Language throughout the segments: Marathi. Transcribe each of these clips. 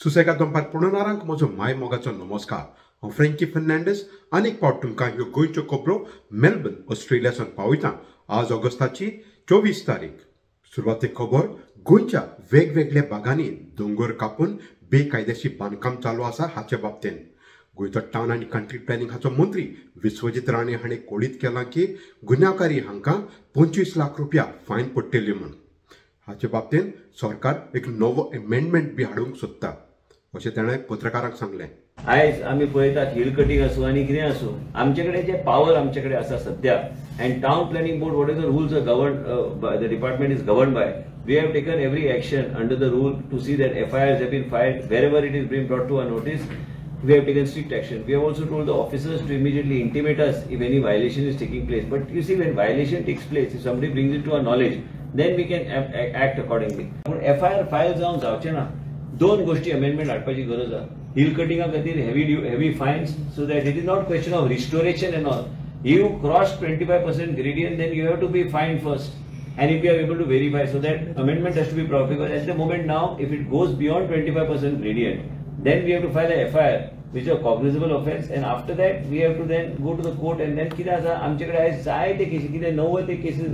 सुसेगाद दनपार पळोवणाऱ्यांक म्हजो माय मोगाचो नमस्कार। हांव फ्रँकी फर्नांडीस आनीक फावट तुमकां ह्यो गोंयच्यो खबरो मेलबर्न ऑस्ट्रेलियासून पावयता। आज ऑगस्टाची 24 तारीख। सुरवातेक खबर, गोंयच्या वेगवेगळ्या भागांनी दोंगर कापून बेकायदेशीर बांदकाम चालू आसा हाचे बाबतींत गोंयचो टावन आनी कंट्री प्लॅनिंग हाचो मंत्री विश्वजीत राणे हाणें कळीत केलां की गुन्यांवकारी हांकां 25 लाख रुपया फायन पडटली म्हूण। हाचे बाबतींत सरकार एक नवो अमेंडमेंट बी हाडूंक सोदता अशें ताणें पत्रकारांक सांगलें। आयज आमी पळयतात हिल कटिंग आसूं आनी कितें आसूं, आमचे कडेन जे पावर आमचे कडेन आसा सध्या, and town planning board what is the rules are govern the department is govern by, we have taken every action under the rule to see that FIRs have been filed wherever it is being brought to our notice. We have taken strict action. We have also told the officers to immediately intimate us if any violation is taking place. But you see, when violation takes place, if somebody brings it to our knowledge, then we can act accordingly. But FIR files जावन जावचे ना, दोन गोष्टी अमेंडमेंट हाडपाची गरज आसा। हिल कटिंगा खातीर heavy fines, so that it is not question of restoration and all. You cross 25% gradient, then you have to be fined first. And if you are able to verify, so that amendment has to be proper, because at the moment now, if it goes beyond 25% gradient, then we have to file a FIR, which is a cognizable offence, and after that we have to then go to the court, and then कितें आसा आमचे कडेन आयज जायते केसीस, कितें 90 केसीस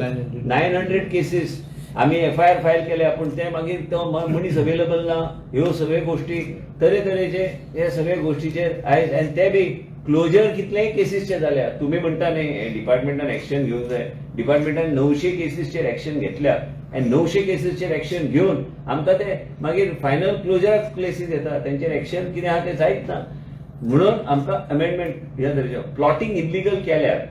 900 केसीस आमी FIR फायल केल्या, पूण ते मागीर तो मनीस अवेलेबल ना, ह्यो सगळ्यो गोष्टी तरेतरेचे हे सगळे गोष्टीचेर आयज, आनी ते बी क्लोजर कितलेय केसीसचे जाल्या। तुम्ही म्हणता न्ही डिपार्टमेंटान एक्शन घेवंक जाय, डिपार्टमेंटान 900 केसीसचेर एक्शन घेतल्या, आनी 900 केसीसचेर एक्शन घेवन आमकां ते मागीर फायनल क्लोजराक प्लेसीस येता, तेंचेर एक्शन कितें आहा तें जायत ना। म्हणून आमकां अमेंडमेंट ह्या तरेचो प्लॉटिंग इल्लीगल केल्यार,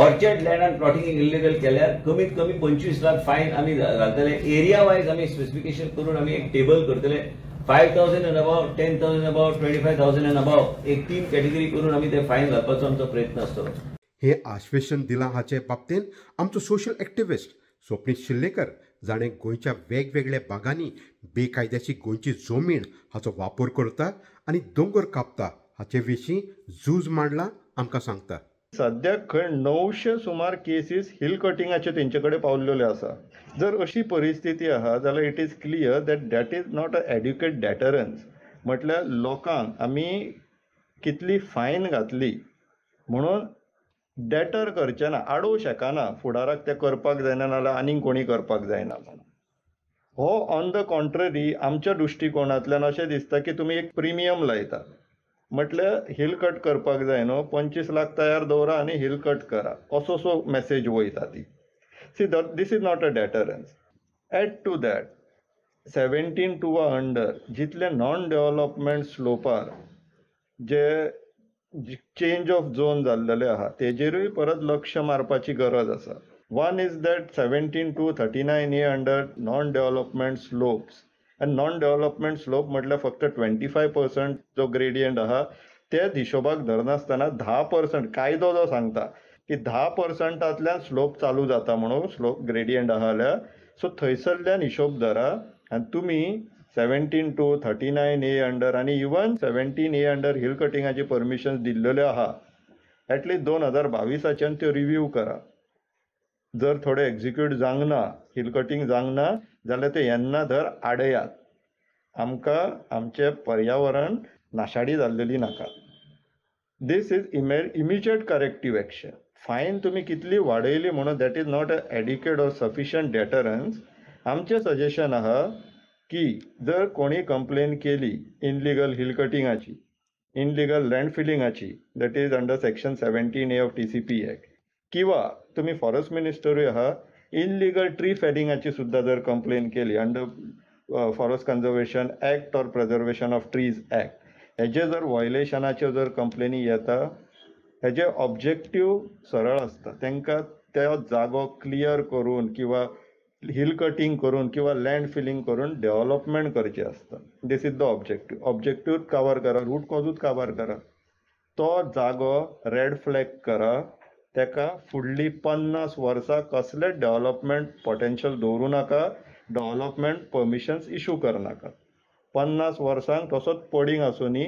ऑर्चर्ड लँडान प्लॉटिंग इल्लीगल केल्यार कमीत कमी 25 लाख फायन आमी घालतले। एरिया वायज आमी स्पेसिफिकेशन करून आमी एक टेबल करतले, 5,000 and above, 10,000 and above, 25,000 and above, एक 3 कॅटेगरी करून आमी ते फायन घालपाचो आमचो प्रयत्न आसतलो। हे आश्वासन दिलां हाचे बाबतींत आमचो सोशल एक्टिविस्ट स्वप्नील शिल्लेकर जाणें गोंयच्या वेगवेगळ्या भागांनी बेकायदेशीर गोंयची जमीन हाचो वापर करता आनी दोंगर कापता हाचे विशीं झूज मांडलां आमकां सांगता। सध्या खंय 900 सुमार केसीस हिल कटिंगाचे तेंचे कडेन पावलेले आसा। जर अशी परिस्थिती आहा जाल्यार it is clear that is not a adequate deterrence. म्हटल्यार लोकांक आमी कितली फायन घातली म्हणून डॅटर करचे ना, आडोव शेकाना, फुडाराक ते करपाक जायना नाल्यार आनीक कोणी करपाक जायना म्हणून। हो ऑन द कॉन्ट्ररी आमच्या दृश्टिकोनांतल्यान अशें दिसता की तुमी एक प्रिमियम लायता, म्हटल्यार हिल कट करपाक जाय न्हू, 25 लाख तयार दवरा आनी हिल कट करा, असो मेसेज वयता ती। See this is not a deterrence. Add to that 17 to under जितले नॉन डेव्हलपमेंट स्लोपार जे चेंज ऑफ झोन जाल्लेले आहा तेजेरूय परत लक्ष मारपाची गरज आसा। One is that 17 to 39A under non development slopes, आनी नॉन डेव्हलपमेंट स्लोप म्हटल्यार फक्त 25% जो ग्रेडियंट आहा तेच हिशोबाक धरनासतना 10% कायदो जो सांगता की 10%तल्यान स्लोप चालू जाता म्हणून स्लोप ग्रेडियंट आहा जाल्यार, सो थंयसरल्यान हिशोब धरा आनी तुमी 17 टू 39A अंडर आनी इवन 17A अंडर हिल कटिंगाची परमिशन दिल्ल्यो आहा, एटलीस्ट 2022च्यान त्यो रिव्यू करा। जर थोडे एक्झिक्यूट जावंक ना, हिल कटिंग जावंक ना जाल्यार ते येन्ना धर आडयात। आमकां आमचें पर्यावरण नाशाडी जाल्लेली नाका। This is immediate corrective action. Fine तुमी कितली वाडयली म्हणून that is not a adequate or sufficient deterrence. आमचें सजेशन आहा की जर कोणी कंप्लेन केली इनलिगल हिल कटिंगाची, इनलिगल लँड फिलिंगाची, that is under section 17A of TCP act, किंवा तुमी फॉरेस्ट मिनिस्टरूय आहा, इनलिगल ट्री फेलिंगाची सुद्धा जर कंप्लेन केली under forest conservation act or preservation of trees act, हेजे जर व्हायोलेशनाच्यो जर कंप्लेनी येता, हेजे ऑब्जेक्टीव सरळ आसता, तांकां तो जागो क्लियर करून किंवा हिल कटिंग करून किंवा लँड फिलिंग करून डेव्हलपमेंट करचें आसता। This is the objective. Objective cover करा, रूट कॉजूच कवर करा, तो जागो रेड फ्लॅग करा, तेका फुडली 50 वर्सां कसलेच डेव्हलपमेंट पोटेन्शियल दवरूं नाका, डेव्हलपमेंट परमिशन्स इशू करनाका। 50 वर्सांक तसोच पडींग आसुनी,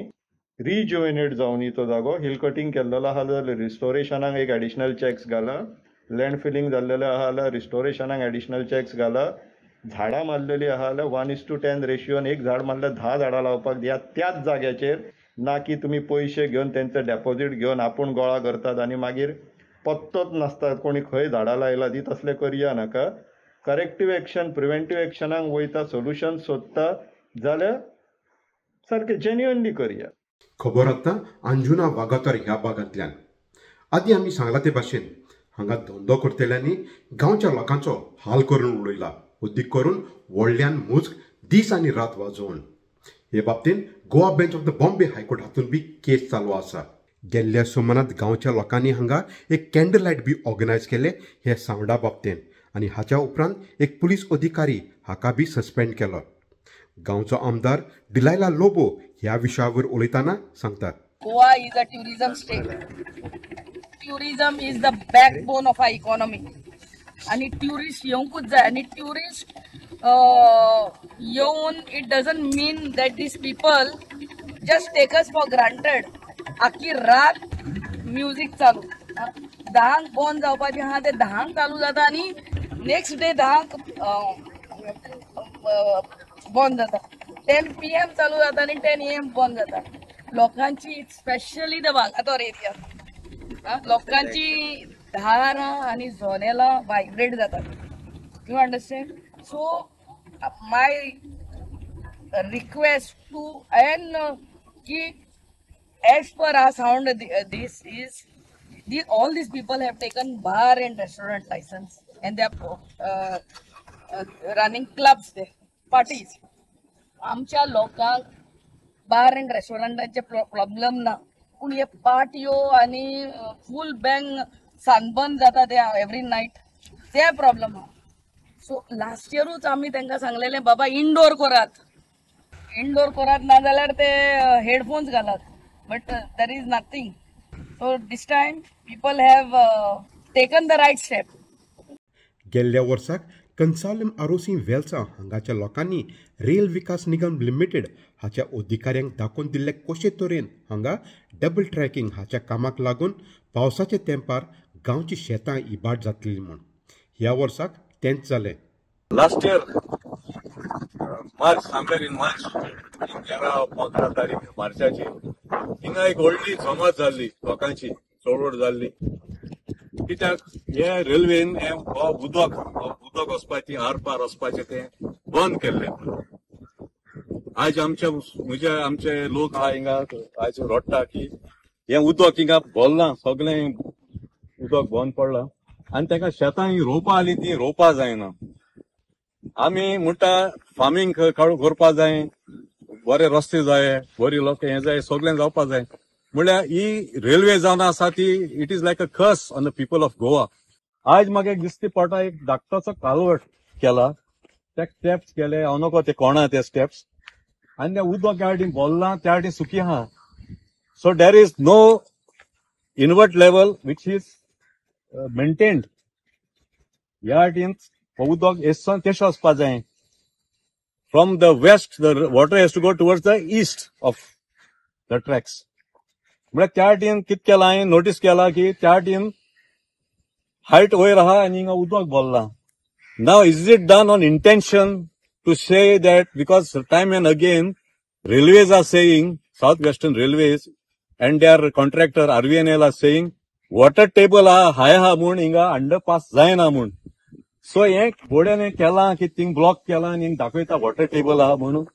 रिज्युवेनेट जावनी तो जागो। हिल कटिंग केल्लो आहा जाल्यार रिस्टोरेशनाक एक एडिशनल चॅक्स घाला, लँड फिलिंग जाल्लेले आहा जाल्यार रिस्टोरेशनाक एडिशनल चॅक्स घाला, झाडां मारलेली आहा जाल्यार 1:10 रेशियोन एक झाड मारल्यार 10 झाडां लावपाक दिया त्याच जाग्याचेर, ना की तुमी पयशे घेवन तेंचं डेपॉझिट घेवन आपूण गोळा करतात आनी मागीर पत्तोच नासता कोणी खंय झाडां लायला ती. तसलें करया नाका. करेक्टीव एक्शन, प्रिव्हेंटीव एक्शनाक वयता, सोल्युशन सोदता जाल्यार सारकें जेन्युअनली करया. खबर आतां अंजुना वागातर ह्या भागांतल्यान. आदी आमी सांगला ते भाशेन हांगा धंदो करतल्यांनी गांवच्या लोकांचो हाल करून उडयला, उदीक करून व्हडल्यान मुजक दीस आनी रात वाजोवन. हे बाबतींत Goa bench of the Bombay high court हातून बी केस चालू आसा. गेल्ल्या सुमारांत गांवच्या लोकांनी हांगा एक कॅन्डल लायट बी ऑर्गनायज केले हे सावंडा बाबतींत, आनी हाच्या उपरांत एक पुलीस अधिकारी हाका बी सस्पेंड केलो. गांवचो आमदार डिलायला लोबो ह्या विशयावर उलयतना सांगतात. Goa is a tourism state. Tourism is the backbone of our economy. आणि टुरिस्ट येवंकूच जाय. आणि टुरिस्ट येवन it doesn't mean that this people just take us for granted. आख्खी रात म्युझिक चालू, 10 बंद जावपाचें आहा ते 10 चालू जाता आनी नेक्स्ट डे 10 बंद जाता. 10 PM चालू जाता आनी 10 AM बंद जाता. लोकांची स्पेशली द वागातोर एरिया लोकांची धारां आनी झोनेलां वायब्रेट जातात. You understand? So my request to and की as per our sound this is all these people have taken bar and restaurant license and they are running clubs there, parties. आमच्या लोकांक बार एंड रेस्टॉरंटाचे प्रॉब्लेम ना, पूण हे पार्ट्यो आनी फूल बँग सानबंद जाता ते एवरी नायट ते प्रॉब्लेम आहा. सो लास्ट इयरूच आमी तांकां सांगलेलें बाबा इंडोर करात नाजाल्यार ते हेडफोन्स घालात. But there is nothing. So this time people have taken the right step. गेल्ल्या वर्साक कन्सालम आरोसी वेल्सा हांगाच्या लोकांनी रेल विकास निगम लिमिटेड हाच्या अधिकाऱ्यांक दाखोवन दिल्ले कशे तरेन हांगा डबल ट्रॅकिंग हाच्या कामाक लागून पावसाच्या तेंपार गांवची शेतां इबाड जातली म्हूण. ह्या वर्साक तेंच जालें. Last year, March, somewhere in March, 11-15 तारीख मार्चाची हिंगा एक व्हडली जमात जाल्ली लोकांची, चळवळ जाल्ली. कित्याक हे रेल्वेन उदक वचपाची आरपार वचपाचें तें बंद केल्लें. आज आमचे लोक आहा हिंगा आज रडटा की हे उदक हिंगा भरलां, सगळें उदक बंद पडलां आनी तांकां शेतां रोवपा आली ती रोवपा जायना. आमी म्हणटा फार्मिंग करपा जाय, बरे रस्ते जाय, बरी लोक हे जाय, सगळें जावपा जाय. म्हळ्यार ही रेल्वे जावन आसा ती इट इज लायक अ कर्स on the people of Goa. आज म्हाका एक दिसती पडटा एक धाकटोसो कालवट केला, ते स्टेप्स केले, हांव नको ते कोणा ते स्टेप्स, आनी ते उदक त्या वाटेन बोल्लां त्या वाटेन सुकी आहा. So there is no invert level which is maintained. ह्या वाटेन उदक एसोन तेशें वचपा जाय. From the west the water has to go towards the east of the tracks. म्हळ्यार त्या वाटेन कितें केलां हांवें नोटीस केला की त्या वाटेन हायट वयर आहा आनी हिंगा उदक बोल्लां. नाव is it done on intention to say that because time and again railways are saying, South Western Railways and their contractor RVNL are saying water table high ha म्हूण हिंगा अंडरपास जायना म्हूण. सो हे घोड्यान केलां की थिंग ब्लॉक केलां आनी दाखयता वॉटर टेबल आहा म्हणून.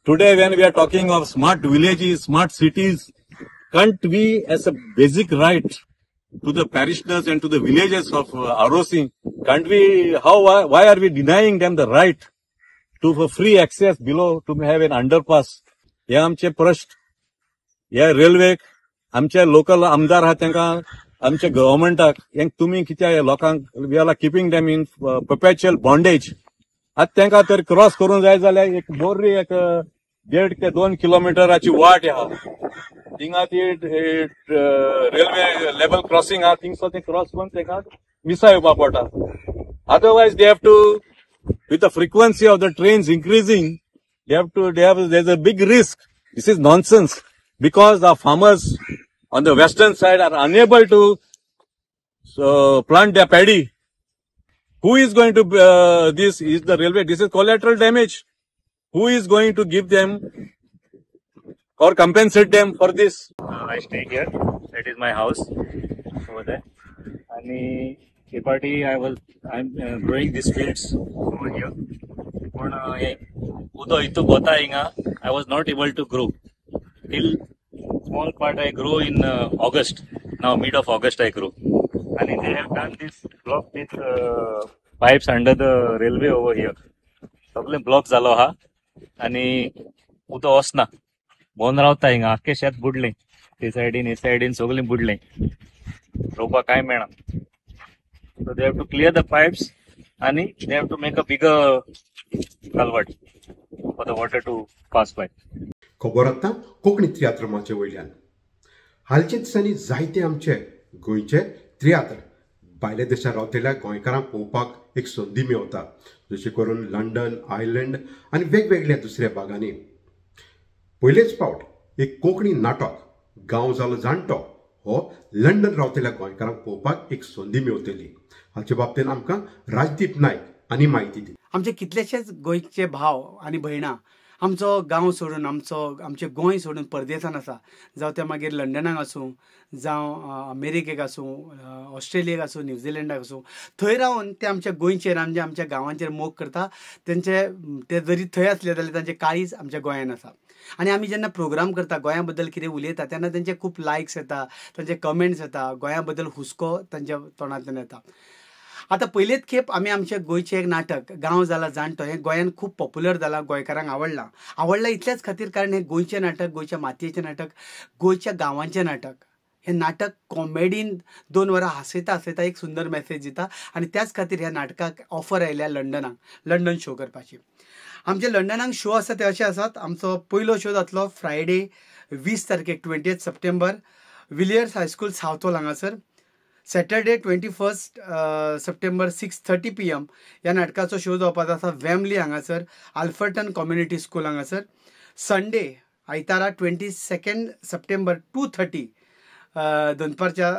Today when we are talking of smart villages, smart cities, can't we as a basic right to the parishioners and to the villages of ROC, can't we, why are we denying them the right to free access below, to have an underpass? हे आमचे प्रश्न. हे रेल्वेक आमचे लोकल आमदार आहात तांकां आमच्या गव्हर्मेंटाक हें तुमी कित्याक लोकांक we are keeping them in perpetual bondage. आतां तांकां तर क्रॉस करूंक जाय जाल्यार एक बरी एक 1.5 ते 2 किलोमिटराची वाट आहा. थिंगा ती रेल्वे लेवल क्रॉसिंग आहा, थिंगसो ते क्रॉस करून तांकां मिसा येवपा पडटा. Otherwise they have to, with the frequency of the trains increasing, there's a big risk. This is nonsense because our farmers on the western side are unable to plant their paddy Who is going to, this is the railway, this is collateral damage. Who is going to give them or compensate them for this? I stay here. That is my house over there. And the party I'm growing these fields over here. But udo itu bota inga, I was not able to grow. Till small part I grew in August. Now mid of August I grew. And they have done this block with pipes under the railway over here. सगळे ब्लॉक झालो हा आणि उदो वचना भोवन रावता हिंगा आख्खे शेत बुडले ते सायडीन हे सायडीन सगळे बुडले रोवपाक काय मेळना so they have to clear the pipes आणि they have to make a bigger culvert for the water to pass by. खबर आतां कोंकणी तियात्रमाचे वयल्यान. हालच्या दिसांनी जायते आमचे गोंयचे तियात्र भायल्या देशांत रावतल्या गोंयकारांक पळोवपाक एक संदी मेळटा, जशें करून लंडन, आयर्लंड आनी वेगवेगळ्या दुसऱ्या भागांनी. पयलेच फावट एक कोंकणी नाटक गांव जालो जाणटो हो लंडन रावतल्या गोंयकारांक पळोवपाक एक संदी मेळटली. हाचे बाबतींत आमकां राजदीप नायक आनी म्हायती दी. आमचे कितलेशेच गोंयचे भाव आनी भयणां आमचो गांव सोडून आमचें गोंय सोडून परदेसांत आसा, जावं ते मागीर लंडनाक आसूं, जावं अमेरिकेक आसूं, ऑस्ट्रेलियाक आसूं, न्यूझिलंडाक आसूं, थंय रावन ते आमच्या गोंयचेर आमच्या गांवांचेर मोग करता. ते जरी थंय असले जाल्यार तांचें काळीज आमच्या गोंयांत आसा. आनी आमी जेन्ना प्रोग्राम करता गोंया बद्दल कितें उलयता तेन्ना तांचे खूब लायक्स येता, तांचे कमेंट्स येता, गोंया बद्दल हुस्को तांच्या तोंडांतल्यान येता. आतां पयलेच खेप आमी आमचे गोंयचें एक नाटक गांव जाला जाणटो हें गोंयांत खूब पॉप्युलर जालां, गोंयकारांक आवडलां इतलेंच खातीर कारण हें गोंयचें नाटक, गोंयच्या मातयेचें नाटक, गोंयच्या गांवांचें नाटक. हें नाटक कॉमेडीन 2 वरां हांसयता एक सुंदर मॅसेज दिता आनी त्याच खातीर ह्या नाटकाक ऑफर आयल्या लंडन शो करपाची. आमचे लंडनाक शो आसा ते अशे आसात. आमचो पयलो शो जातलो फ्रायडे 20 तारखेक 20 September Villiers high school south hall हांगासर. सॅटर्डे 21 सप्टेंबर 6:30 PM ह्या नाटकाचो शो जावपाचो आसा वेमली हांगासर आल्फर्टन कम्युनिटी स्कूल हांगासर. संडे आयतारा 22 सप्टेंबर 2:30 दनपारच्या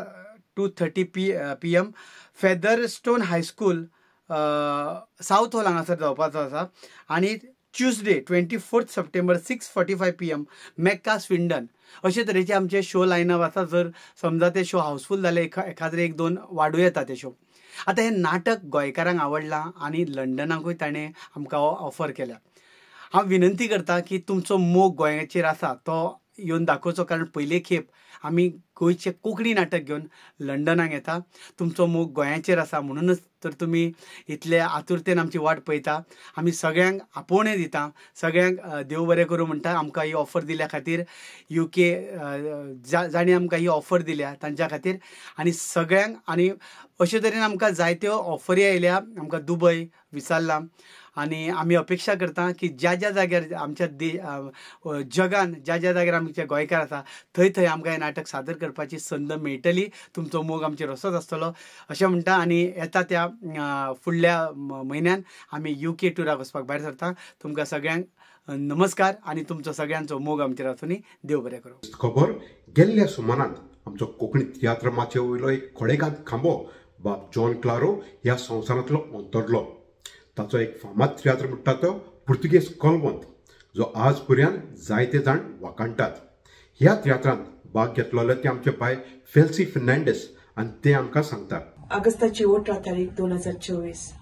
2:30 PM फेदरस्टोन हायस्कूल सावथ हॉल हांगासर जावपाचो आसा. आनी Tuesday 24 September 6:45 PM Mecca Swindon. अशे तरेचे आमचे शो लायनअप आसा. जर समजा ते शो हावसफूल जाले एखाद्रे 1-2 वाडूं येता ते शो. आतां हें नाटक गोंयकारांक आवडलां आनी लंडनाकूय ताणें आमकां ऑफर केल्या. हांव विनंती करता की तुमचो मोग गोंयाचेर आसा तो येवन दाखोवचो, कारण पयले खेप आमी गोंयचें कोंकणी नाटक घेवन लंडनाक येता. तुमचो मोग गोंयाचेर आसा म्हणूनच तर तुमी इतले आतुरतेन आमची वाट पळयता. आमी सगळ्यांक आपोवणें दिता, सगळ्यांक देव बरें करूं म्हणटा. आमकां ही ऑफर दिल्या खातीर UK जाणी आमकां ही ऑफर दिल्या तांच्या खातीर आनी सगळ्यांक. आनी अशे तरेन आमकां जायत्यो ऑफरी आयल्या, आमकां दुबय विचारलां आनी आमी अपेक्षा करता की ज्या जाग्यार आमच्या जगान ज्या जाग्यार आमचे गोंयकार आसा थंय आमकां हें नाटक सादर करपाची संद मेळटली. तुमचो मोग आमचेर असोच आसतलो अशें म्हणटा. आनी येता त्या फुडल्या म्हयन्यान आमी UK टुराक वचपाक भायर सरता. तुमकां सगळ्यांक नमस्कार आनी तुमचो सगळ्यांचो मोग आमचेर आसुनी. देव बरें करूं. खबर गेल्ल्या सुमारांत आमचो कोंकणी तियात्रमाचे वयलो एक खोडेगांत खांबो बाब जॉन क्लारो ह्या संवसारांतलो अंतरलो. ताचो एक फामाद तियात्र म्हणटा तो पुर्तुगेज कलवंत, जो आज पर्यंत जायते जाण वाखाणटात. ह्या तियात्रांत भाग घेतलेले ते आमचे बाय फेल्सी फर्नांडीस आनी ते आमकां सांगतात. ऑगस्टाची 18 तारीख 2024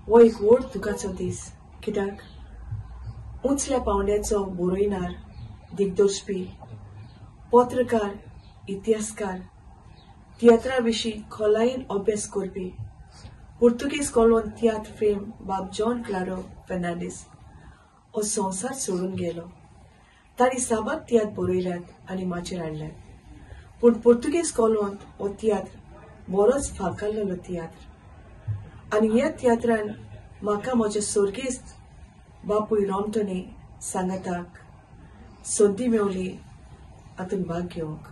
हो एक व्हड दुखाचो दीस. कित्याक उंचल्या पावंड्याचो बरोयणार, दिग्दर्शपी, पत्रकार, इतिहासकार, तियात्रा विशीं खोलायेन अभ्यास करपी पुर्तुगेज कॉलवन तियात्र फेम बाब जॉन क्लारो फर्नांडीस हो संवसार सोडून गेलो. तांणी साबार तियात्र बरयल्यात आनी माचयेर हाडल्यात. पूण पुर्तुगेज कॉलवंत हो तियात्र बरोच फांकारलेलो तियात्र. आनी ह्या तियात्रान म्हाका म्हज्या सर्गेस्त बापूय रोमटोनी सांगाताक संदी मेवली हातूंत भाग घेवंक.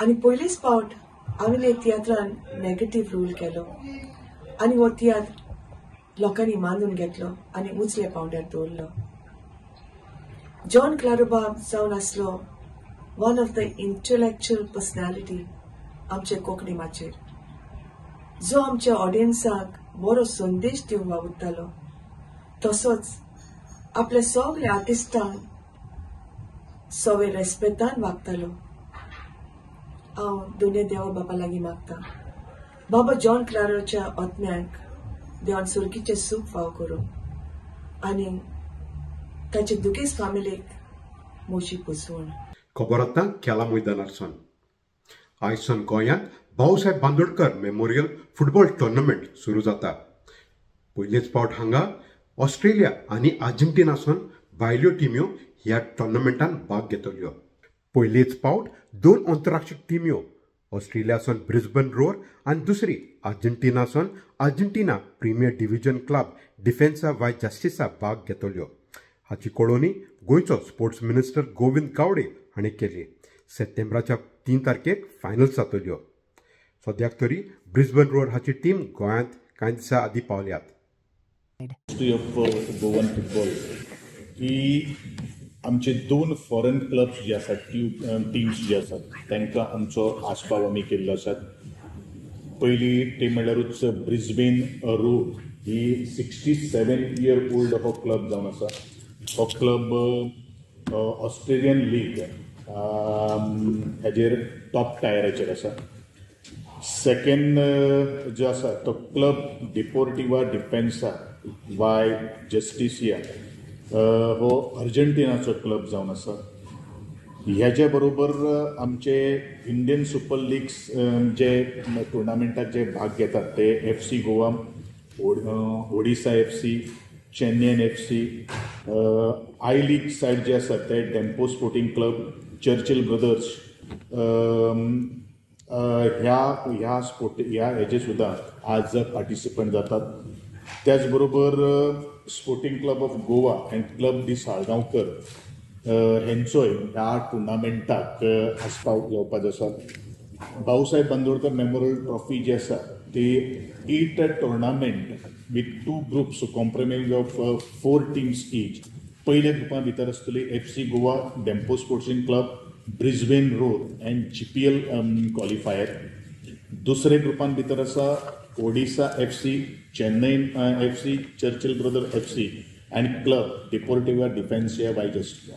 आनी पयलीच फावट हांवें हे तियात्रान नेगेटीव रोल केलो आनी हो तियात्र लोकांनी मानून घेतलो आनी उंचल्या पावंड्यार दवरलो. जॉन क्लारो बाब जावन आसलो one of the intellectual personality आमचे कोंकणी माचयेर, जो आमच्या ऑडियन्साक बरो संदेश दिवंक वावुरतालो. तसोच आपल्या सगळ्या आर्टिस्टांक सवे रेस्पेक्टान वागतालो. हांव दोनूय देवा बाबा लागीं मागता. बाबा जॉन क्लारोच्या आत्म्याक देवान सुरकीचे सूख फाव करूं आनी ताचे दुखेस फामिलीक मोशी पुसवण. खबर आतां खेळा मैदानारसून. आयजसून गोंयांत Bhausaheb Bandodkar memorial football tournament सुरू जाता. पयलेच फावट हांगा ऑस्ट्रेलिया आनी अर्जेंटिनासून भायल्यो टिम्यो ह्या टुर्नामेंटान भाग घेतल्यो. पयलेच फावट 2 अंतरराष्ट्रीय टिम्यो ऑस्ट्रेलियासून ब्रिस्बेन रोअर आनी दुसरी अर्जेंटिनासून Argentina premier division club Defensa y Justicia भाग घेतल्यो. हाची कळोवणी गोंयचो स्पोर्ट्स मिनिस्टर गोविंद गावडे हाणें केली. सप्टेंबराच्या 3 तारखेक फायनल्स जातल्यो. सद्याक तरी ब्रिस्बेन रोअर हाची टीम गोंयांत कांय दिसां आदीं पावल्यात. हिस्ट्री ऑफ गोवन फुटबॉल ही आमचे 2 फॉरेन क्लब्स जे आसात, टिम्स जे आसात तांकां आमचो आस्पाव आमी केल्लो आसात. पयली टीम म्हणल्यारूच ब्रिस्बेन रोअर ही 67 year old हो क्लब जावन आसा. हो क्लब ऑस्ट्रेलियन लीग हेजेर टॉप टायराचेर आसा. सेकंड जो आसा तो क्लब डिपोर्टिवा डिफेन्सा वाय जस्टिसिया हो अर्जेंटिनाचो क्लब जावन आसा. ह्याच्या बरोबर आमचे इंडियन सुपर लीग्स जे टुर्नामेंटात जे भाग घेतात ते FC Goa, Odisha FC, Chennaiyin FC, I league side जे आसा ते Dempo sporting club, Churchill brothers ह्या हेजे सुद्दां आज पार्टिसिपंट जातात. त्याचबरोबर sporting club of Goa and club de Salgaocar हेंचोय ह्या टुर्नामेंटाक आस्पाव घेवपाचो आसा. भाऊसाहेब बांदोडकर मेमोरियल ट्रॉफी जी आसा ती 8 tournament with 2 groups compromise of 4 teams each. पयल्या ग्रुपा भितर आसतली FC Goa, Dempo sporting club, Brisbane Roar and GPL qualifier. दुसरे ग्रुपान भितर आसा Odisha FC, Chennaiyin FC, Churchill brother FC आनी क्लब डिपोर्टिवा डिफेन्सिया वाय जस्टिसिया.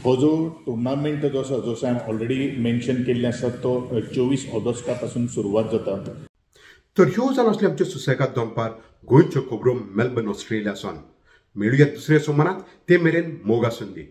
हो जो टुर्नामेंट जो आसा जसो हांवें ऑलरेडी मेन्शन केल्ले आसा तो 24 ऑगस्टा पासून सुरवात जाता. तर ह्यो जालो आसले आमचे सुसेगाद दनपार गोंयच्यो खबरो मेलबर्न ऑस्ट्रेलियासून. मेळुया दुसऱ्या सोमारात. ते मेरेन मोग आसूंदी.